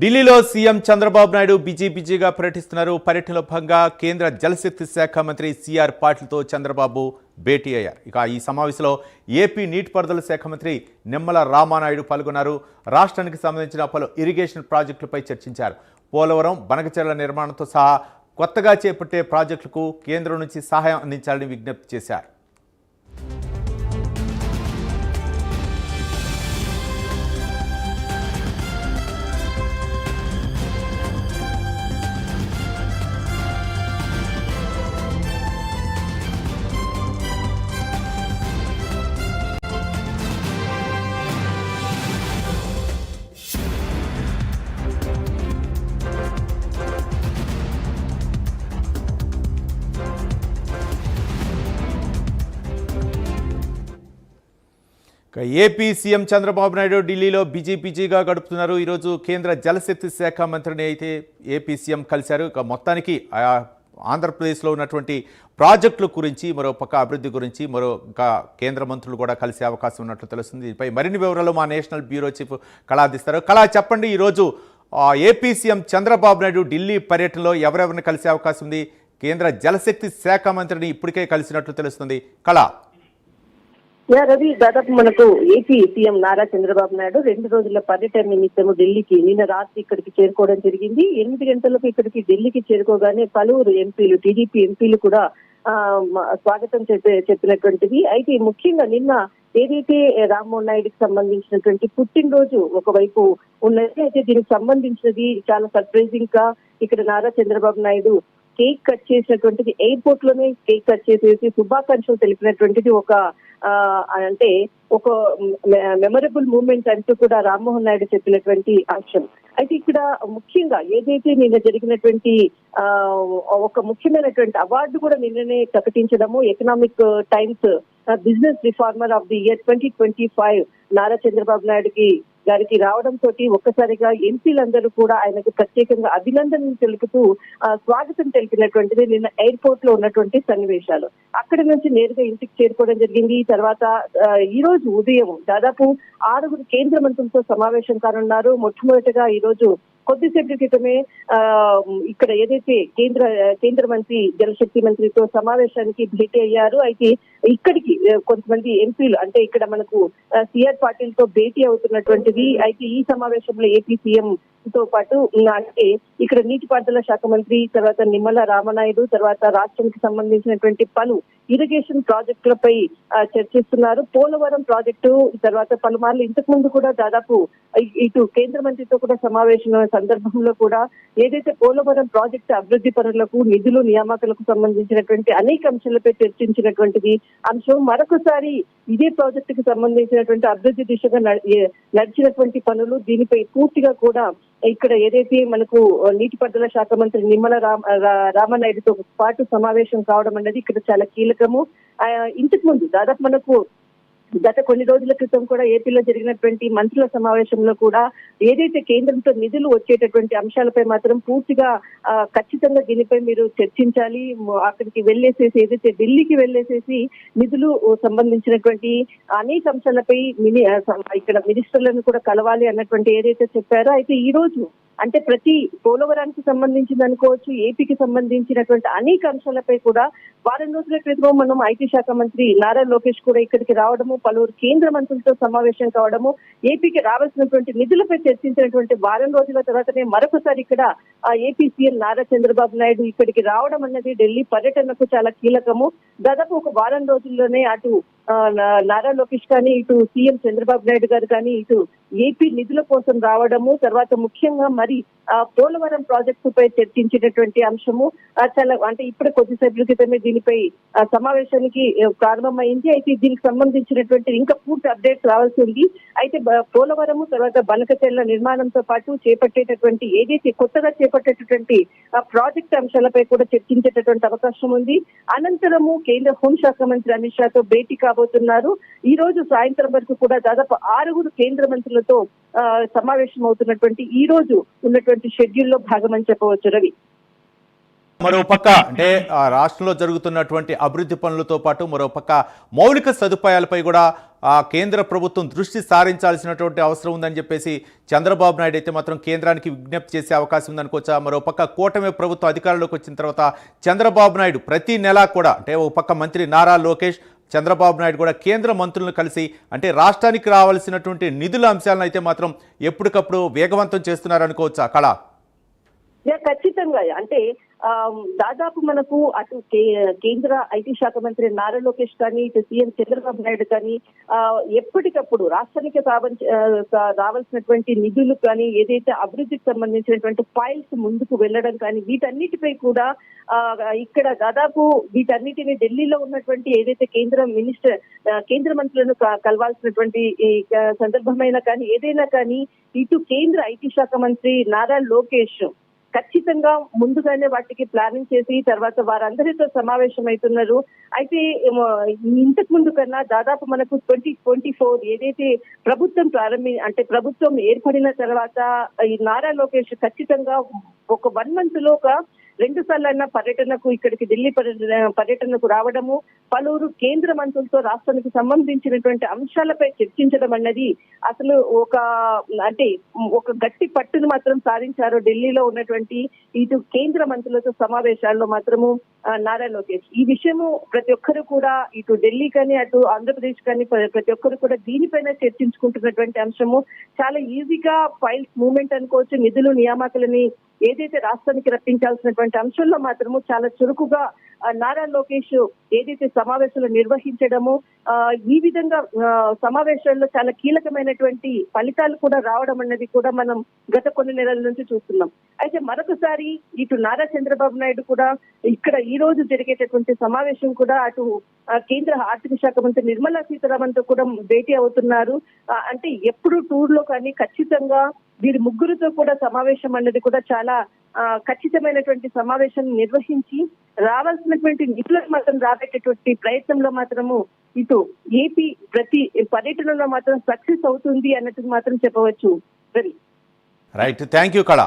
ఢిల్లీలో సీఎం చంద్రబాబు నాయుడు బిజీగా పర్యటిస్తున్నారు. పర్యటనలో భాగంగా కేంద్ర జలశక్తి శాఖ మంత్రి సిఆర్ పాటిల్తో చంద్రబాబు భేటీ అయ్యారు. ఇక ఈ సమావేశంలో ఏపీ నీటిపారుదల శాఖ మంత్రి నిమ్మల రామానాయుడు పాల్గొన్నారు. రాష్ట్రానికి సంబంధించిన పలు ఇరిగేషన్ ప్రాజెక్టులపై చర్చించారు. పోలవరం, బనకచెర్ల నిర్మాణంతో సహా కొత్తగా చేపట్టే ప్రాజెక్టులకు కేంద్రం నుంచి సహాయం అందించాలని విజ్ఞప్తి చేశారు. ఏపీ సీఎం చంద్రబాబు నాయుడు ఢిల్లీలో బిజీగా గడుపుతున్నారు. ఈరోజు కేంద్ర జలశక్తి శాఖ మంత్రిని అయితే ఏపీ సీఎం కలిశారు. ఇక మొత్తానికి ఆంధ్రప్రదేశ్లో ఉన్నటువంటి ప్రాజెక్టుల గురించి, మరో పక్క అభివృద్ధి గురించి కేంద్ర మంత్రులు కూడా కలిసే అవకాశం ఉన్నట్లు తెలుస్తుంది. దీనిపై మరిన్ని వివరాలు మా నేషనల్ బ్యూరో చీఫ్ కళా అందిస్తారు. కళా, చెప్పండి, ఈరోజు ఏపీ సీఎం చంద్రబాబు నాయుడు ఢిల్లీ పర్యటనలో ఎవరెవరిని కలిసే అవకాశం ఉంది? కేంద్ర జలశక్తి శాఖ మంత్రిని ఇప్పటికే కలిసినట్లు తెలుస్తుంది. కళా. రవి, దాదాపు మనకు ఏపీ సీఎం నారా చంద్రబాబు నాయుడు 2 రోజుల పర్యటన నిమిత్తము ఢిల్లీకి నిన్న రాత్రి ఇక్కడికి చేరుకోవడం జరిగింది. 8 గంటలకు ఇక్కడికి ఢిల్లీకి చేరుకోగానే పలువురు ఎంపీలు, టీడీపీ ఎంపీలు కూడా స్వాగతం చెప్పినటువంటిది. అయితే ముఖ్యంగా నిన్న ఏదైతే రామ్మోహన్ నాయుడుకి సంబంధించినటువంటి పుట్టినరోజు ఒకవైపు ఉన్నది, అయితే దీనికి సంబంధించినది చాలా సర్ప్రైజింగ్ గా ఇక్కడ నారా చంద్రబాబు నాయుడు కేక్ కట్ చేసినటువంటిది, ఎయిర్పోర్ట్ లోనే కేక్ కట్ చేసేసి శుభాకాంక్షలు తెలిపినటువంటిది అంటే ఒక మెమరబుల్ మూమెంట్ అంటూ కూడా రామ్మోహన్ నాయుడు చెప్పినటువంటి అంశం. అయితే ఇక్కడ ముఖ్యంగా ఏదైతే నిన్న జరిగినటువంటి ఒక ముఖ్యమైనటువంటి అవార్డు కూడా నిన్ననే ప్రకటించడము, Economic Times business reformer of the year 2025 Nara Chandrababu Naidu గారికి రావడంతో ఒక్కసారిగా ఎంపీలందరూ కూడా ఆయనకు ప్రత్యేకంగా అభినందనలు తెలుపుతూ స్వాగతం తెలిపినటువంటిది నిన్న ఎయిర్పోర్ట్ లో ఉన్నటువంటి సన్నివేశాలు. అక్కడి నుంచి నేరుగా ఇంటికి చేరుకోవడం జరిగింది. తర్వాత ఈ రోజు ఉదయం దాదాపు 6 కేంద్ర మంత్రులతో సమావేశం కానున్నారు. మొట్టమొదటిగా ఈ రోజు కొద్దిసేపటి క్రితమే ఇక్కడ ఏదైతే కేంద్ర మంత్రి జలశక్తి మంత్రితో సమావేశానికి భేటీ అయ్యారు. అయితే ఇక్కడికి కొంతమంది ఎంపీలు, అంటే ఇక్కడ మనకు సిఆర్ పాటిల్ తో భేటీ అవుతున్నటువంటిది. అయితే ఈ సమావేశంలో ఏపీ సీఎం తో పాటు అంటే ఇక్కడ నీటిపారుదల శాఖ మంత్రి, తర్వాత నిమ్మల రామానాయుడు, తర్వాత రాష్ట్రానికి సంబంధించినటువంటి పలు ఇరిగేషన్ ప్రాజెక్టులపై చర్చిస్తున్నారు. పోలవరం ప్రాజెక్టు తర్వాత పలుమార్లు ఇంతకు ముందు కూడా దాదాపు ఇటు కేంద్ర మంత్రితో కూడా సమావేశం సందర్భంలో కూడా ఏదైతే పోలవరం ప్రాజెక్టు అభివృద్ధి పనులకు, నిధులు, నియామకాలకు సంబంధించినటువంటి అనేక అంశాలపై చర్చించినటువంటిది అంశం. మరొకసారి ఇదే ప్రాజెక్టుకు సంబంధించినటువంటి అభివృద్ధి దిశగా నడిచినటువంటి పనులు, దీనిపై పూర్తిగా కూడా ఇక్కడ ఏదైతే మనకు నీటిపారుదల శాఖ మంత్రి నిమ్మల రామానాయుడుతో పాటు సమావేశం కావడం అనేది ఇక్కడ చాలా కీలకము. ఇంతకు ముందు దాదాపు మనకు గత కొన్ని రోజుల క్రితం కూడా ఏపీలో జరిగినటువంటి మంత్రుల సమావేశంలో కూడా ఏదైతే కేంద్రంతో నిధులు వచ్చేటటువంటి అంశాలపై మాత్రం పూర్తిగా ఖచ్చితంగా దీనిపై మీరు చర్చించాలి, అక్కడికి వెళ్ళేసేసి ఏదైతే ఢిల్లీకి వెళ్ళేసేసి నిధులు సంబంధించినటువంటి అనేక అంశాలపై ఇక్కడ మినిస్టర్లను కూడా కలవాలి అన్నటువంటి ఏదైతే చెప్పారో, అయితే ఈ రోజు అంటే ప్రతి పోలవరానికి సంబంధించింది అనుకోవచ్చు, ఏపీకి సంబంధించినటువంటి అనేక అంశాలపై కూడా వారం రోజుల క్రితం మనం ఐటీ శాఖ మంత్రి నారా లోకేష్ కూడా ఇక్కడికి రావడము, పలువురు కేంద్ర మంత్రులతో సమావేశం కావడము, ఏపీకి రావాల్సినటువంటి నిధులపై చర్చించినటువంటి వారం రోజుల తర్వాతనే మరొకసారి ఇక్కడ ఏపీ సీఎం నారా చంద్రబాబు నాయుడు ఇక్కడికి రావడం అన్నది ఢిల్లీ పర్యటనకు చాలా కీలకము. దాదాపు ఒక వారం రోజుల్లోనే అటు నారా లోకేష్ కానీ, ఇటు సీఎం చంద్రబాబు నాయుడు గారు కానీ ఇటు ఏపీ నిధుల కోసం రావడము, తర్వాత ముఖ్యంగా మరి పోలవరం ప్రాజెక్టు పై చర్చించినటువంటి అంశము చాలా అంటే ఇప్పుడే కొద్దిసేపటి క్రితమే దీనిపై సమావేశానికి ప్రారంభమైంది. అయితే దీనికి సంబంధించినటువంటి ఇంకా పూర్తి అప్డేట్స్ రావాల్సి ఉంది. అయితే పోలవరము తర్వాత బనకచెర్ల నిర్మాణంతో పాటు చేపట్టేటటువంటి ఏదైతే కొత్తగా చేపట్టేటటువంటి ప్రాజెక్ట్ అంశాలపై కూడా చర్చించేటటువంటి అవకాశం ఉంది. అనంతరము కేంద్ర హోంశాఖ మంత్రి అమిత్ షాతో భేటీ కాబోతున్నారు. ఈ రోజు సాయంత్రం వరకు కూడా దాదాపు 6 కేంద్ర మంత్రులతో సమావేశం అవుతున్నటువంటి ఈ రోజు ఉన్నటువంటి షెడ్యూల్ లో భాగమని చెప్పవచ్చు. రవి. మరో పక్క అంటే రాష్ట్రంలో జరుగుతున్నటువంటి అభివృద్ధి పనులతో పాటు మరో పక్క మౌలిక సదుపాయాలపై కూడా కేంద్ర ప్రభుత్వం దృష్టి సారించాల్సినటువంటి అవసరం ఉందని చెప్పేసి చంద్రబాబు నాయుడు అయితే మాత్రం కేంద్రానికి విజ్ఞప్తి చేసే అవకాశం ఉందనుకోవచ్చా? మరో పక్క కూటమి ప్రభుత్వం అధికారంలోకి వచ్చిన తర్వాత చంద్రబాబు నాయుడు ప్రతి నెలా కూడా అంటే ఒక పక్క మంత్రి నారా లోకేష్, చంద్రబాబు నాయుడు కూడా కేంద్ర మంత్రులను కలిసి అంటే రాష్ట్రానికి రావాల్సినటువంటి నిధుల అంశాలను అయితే మాత్రం ఎప్పటికప్పుడు వేగవంతం చేస్తున్నారు అనుకోవచ్చా కళ? ఖచ్చితంగా. అంటే దాదాపు మనకు అటు కేంద్ర ఐటీ శాఖ మంత్రి నారా లోకేష్ కానీ, ఇటు సీఎం చంద్రబాబు నాయుడు కానీ ఎప్పటికప్పుడు రాష్ట్రానికి రావాల్సినటువంటి నిధులు కానీ, ఏదైతే అభివృద్ధికి సంబంధించినటువంటి ఫైల్స్ ముందుకు వెళ్ళడం కానీ, వీటన్నిటిపై కూడా ఇక్కడ దాదాపు వీటన్నిటిని ఢిల్లీలో ఉన్నటువంటి ఏదైతే కేంద్ర మంత్రులను కలవాల్సినటువంటి సందర్భమైనా కానీ, ఏదైనా కానీ ఇటు కేంద్ర ఐటీ శాఖ మంత్రి నారా లోకేష్ ఖచ్చితంగా ముందుగానే వాటికి ప్లానింగ్ చేసి తర్వాత వారందరితో సమావేశం అవుతున్నారు. అయితే ఇంతకు ముందు కన్నా దాదాపు మనకు 2024 ఏదైతే ప్రభుత్వం ఏర్పడిన తర్వాత ఈ నారా లోకేష్ ఖచ్చితంగా ఒక 1 month లో ఒక 2 సార్లైనా పర్యటనకు ఇక్కడికి ఢిల్లీ పర్యటనకు రావడము, పలువురు కేంద్ర మంత్రులతో రాష్ట్రానికి సంబంధించినటువంటి అంశాలపై చర్చించడం అన్నది అసలు ఒక గట్టి పట్టును మాత్రం సాధించారు ఢిల్లీలో ఉన్నటువంటి ఇటు కేంద్ర మంత్రులతో సమావేశాల్లో మాత్రము నారా లోకేష్. ఈ విషయము ప్రతి ఒక్కరు కూడా ఇటు ఢిల్లీ కానీ అటు ఆంధ్రప్రదేశ్ కానీ ప్రతి ఒక్కరు కూడా దీనిపైన చర్చించుకుంటున్నటువంటి అంశము. చాలా ఈజీగా ఫైల్స్ మూవ్మెంట్ అనుకోవచ్చు, నిధులు నియామకులని ఏదైతే రాష్ట్రానికి రప్పించాల్సినటువంటి అంశంలో మాత్రము చాలా చురుకుగా నారా లోకేష్ ఏదైతే సమావేశాలు నిర్వహించడము, ఈ విధంగా సమావేశాల్లో చాలా కీలకమైనటువంటి ఫలితాలు కూడా రావడం అన్నది కూడా మనం గత కొన్ని నెలల నుంచి చూస్తున్నాం. అయితే మరొకసారి ఇటు నారా చంద్రబాబు నాయుడు కూడా ఇక్కడ ఈ రోజు జరిగేటటువంటి సమావేశం కూడా అటు కేంద్ర ఆర్థిక శాఖ మంత్రి నిర్మలా సీతారామన్ తో కూడా భేటీ అవుతున్నారు. అంటే ఎప్పుడు టూర్ లో కానీ ఖచ్చితంగా వీరి ముగ్గురుతో కూడా సమావేశం అన్నది కూడా చాలా ఖచ్చితమైనటువంటి సమావేశం నిర్వహించి రావాల్సినటువంటి నిధులకు మాత్రం రాబట్టేటువంటి ప్రయత్నంలో మాత్రము ఇటు ఏపీ ప్రతి పర్యటనలో మాత్రం సక్సెస్ అవుతుంది అన్నట్టు మాత్రం చెప్పవచ్చు. రైట్, థ్యాంక్ యూ కళ.